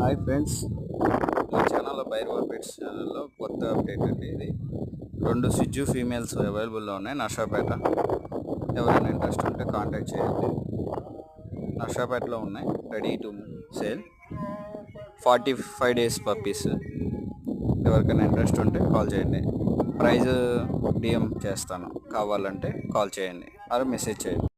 Hi friends, మా ఛానల్లో Bhairava pets ఛానల్లో కొత్త అప్డేట్ అండి. ఇది 2 సిజ్జు ఫీమేల్స్ అవైలబుల్లో ఉన్నాయి నర్సాపేట. ఎవరైనా ఇంట్రెస్ట్ ఉంటే కాంటాక్ట్ చేయండి. నర్సాపేటలో ఉన్నాయి, ready to sale. 45 days puppies. ఎవరికైనా ఇంట్రెస్ట్ ఉంటే కాల్ చేయండి. ప్రైజ్ డిఎం చేస్తాను, కావాలంటే కాల్ చేయండి ఆర్ మెసేజ్ చేయండి.